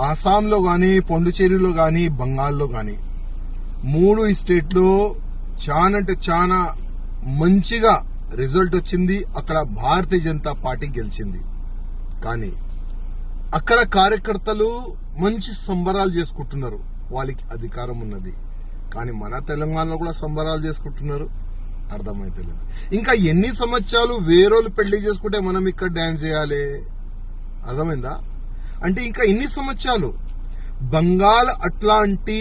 ఆసాంలో కానీ, పాండిచేరిలో కానీ, బంగాల్లో కానీ 3 స్టేట్లో చాలా అంటే చాలా మంచిగా రిజల్ట్ వచ్చింది. అక్కడ భారతీయ జనతా పార్టీ గెలిచింది. కానీ అక్కడ కార్యకర్తలు మంచి సంబరాలు చేసుకుంటున్నారు, వాళ్ళకి అధికారం ఉన్నది. కానీ మన తెలంగాణలో కూడా సంబరాలు చేసుకుంటున్నారు, అర్థమైతలేదు. ఇంకా ఎన్ని సంవత్సరాలు వేరోళ్ళు పెళ్లి చేసుకుంటే మనం ఇక్కడ డాన్స్ చేయాలి? అర్థమైందా? అంటే ఇంకా ఎన్ని సంవత్సరాలు? బంగాల్ అట్లాంటి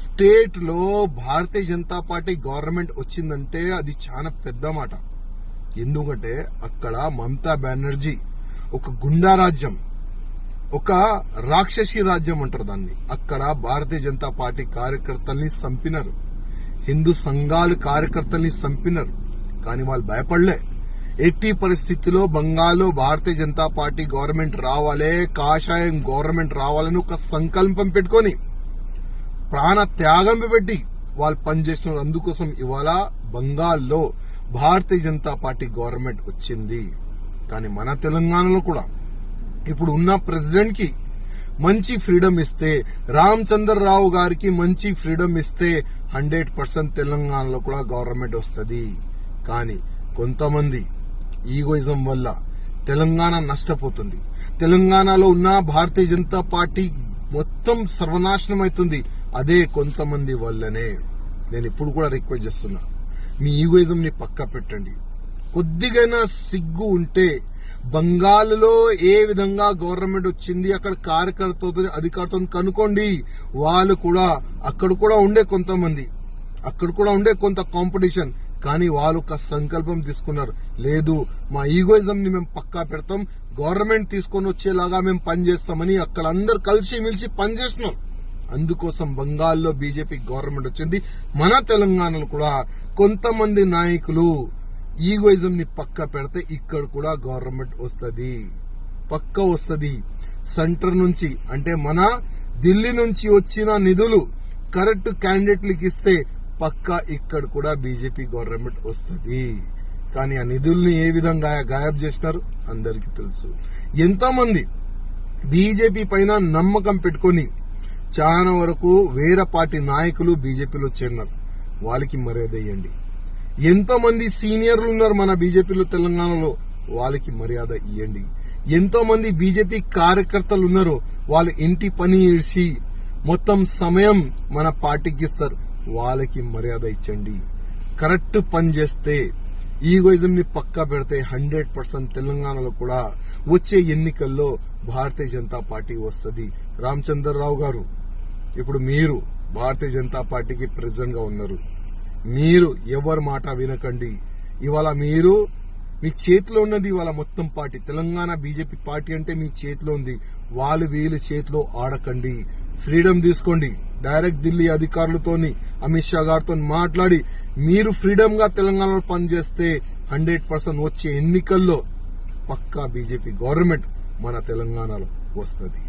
స్టేట్ లో భారతీయ జనతా పార్టీ గవర్నమెంట్ వచ్చిందంటే అది చాలా పెద్ద మాట. ఎందుకంటే అక్కడ మమతా బెనర్జీ ఒక గుండా రాజ్యం, ఒక రాక్షసి రాజ్యం అంటారు దాన్ని. అక్కడ భారతీయ జనతా పార్టీ కార్యకర్తల్ని చంపినారు, హిందూ సంఘాలు కార్యకర్తల్ని చంపినారు. కానీ వాళ్ళు భయపడలే. ఎట్టి పరిస్థితిలో బంగాల్లో భారతీయ జనతా పార్టీ గవర్నమెంట్ రావాలే, కాషాయం గవర్నమెంట్ రావాలని ఒక సంకల్పం పెట్టుకొని ప్రాణ త్యాగం పెట్టి వాళ్ళు పనిచేస్తున్నారు. అందుకోసం ఇవాళ బంగాల్లో భారతీయ జనతా పార్టీ గవర్నమెంట్ వచ్చింది. కానీ మన తెలంగాణలో కూడా ఇప్పుడు ఉన్న ప్రెసిడెంట్ కి మంచి ఫ్రీడమ్ ఇస్తే, రామచంద్రరావు గారికి మంచి ఫ్రీడమ్ ఇస్తే 100% తెలంగాణలో కూడా గవర్నమెంట్ వస్తుంది. కానీ కొంతమంది ఈగోయిజం వల్ల తెలంగాణ నష్టపోతుంది. తెలంగాణలో ఉన్న భారతీయ జనతా పార్టీ మొత్తం సర్వనాశనం అవుతుంది. అదే కొంతమంది వల్లనే. నేను ఇప్పుడు కూడా రిక్వెస్ట్ చేస్తున్నా, మీ ఈగోయిజం ని పక్క పెట్టండి. కొద్దిగైనా సిగ్గు ఉంటే బంగాల్లో ఏ విధంగా గవర్నమెంట్ వచ్చింది, అక్కడ కార్యకర్తలతో అధికారులతో కనుక్కోండి. వాళ్ళు కూడా అక్కడ కూడా ఉండే కొంతమంది, అక్కడ కూడా ఉండే కొంత కాంపిటీషన్. కానీ వాళ్ళు ఒక సంకల్పం తీసుకున్నారు, లేదు మా ఈగోయిజం ని మేము పక్కా పెడతాం, గవర్నమెంట్ తీసుకొని వచ్చేలాగా మేము పనిచేస్తామని అక్కడ అందరు కలిసి మిలిసి పనిచేస్తున్నారు. అందుకోసం బంగాల్లో బీజేపీ గవర్నమెంట్ వచ్చింది. మన తెలంగాణలో కూడా కొంతమంది నాయకులు ఈగోయిజం ని పక్క పెడితే ఇక్కడ కూడా గవర్నమెంట్ వస్తుంది, పక్క వస్తుంది. సెంటర్ నుంచి అంటే మన ఢిల్లీ నుంచి వచ్చిన నిధులు కరెక్ట్ క్యాండిడేట్లకు ఇస్తే పక్కా ఇక్కడ కూడా బీజేపీ గవర్నమెంట్ వస్తుంది. కానీ ఆ నిధుల్ని ఏ విధంగా గాయబ్ చేసినారు అందరికీ తెలుసు. ఎంతో మంది బీజేపీ పైన నమ్మకం పెట్టుకొని చాలా వరకు వేరే పార్టీ నాయకులు బీజేపీలో చేరినారు, వాళ్ళకి మర్యాద ఇవ్వండి. ఎంతో మంది సీనియర్లు ఉన్నారు మన బీజేపీలో తెలంగాణలో, వాళ్ళకి మర్యాద ఇవ్వండి. ఎంతో మంది బీజేపీ కార్యకర్తలు ఉన్నారు, వాళ్ళ ఇంటి పని ఇడిచి మొత్తం సమయం మన పార్టీకి ఇస్తారు, వాళ్ళకి మర్యాద ఇచ్చండి. కరెక్ట్ పని చేస్తే, ఈగోయిజం ని పక్కా పెడితే 100% తెలంగాణలో కూడా వచ్చే ఎన్నికల్లో భారతీయ జనతా పార్టీ వస్తుంది. రామచంద్రరావు గారు, ఇప్పుడు మీరు భారతీయ జనతా పార్టీకి ప్రెసిడెంట్ గా ఉన్నారు. మీరు ఎవరి మాట వినకండి. ఇవాళ మీరు మీ చేతిలో ఉన్నది ఇవాళ మొత్తం పార్టీ, తెలంగాణ బీజేపీ పార్టీ అంటే మీ చేతిలో ఉంది. వాళ్ళు వీళ్ళ చేతిలో ఆడకండి, ఫ్రీడమ్ తీసుకోండి. డైరెక్ట్ ఢిల్లీ అధికారులతోని, అమిత్ షా గారితో మాట్లాడి మీరు ఫ్రీడమ్ గా తెలంగాణలో పనిచేస్తే 100% వచ్చే ఎన్నికల్లో పక్కా బీజేపీ గవర్నమెంట్ మన తెలంగాణలో వస్తుంది.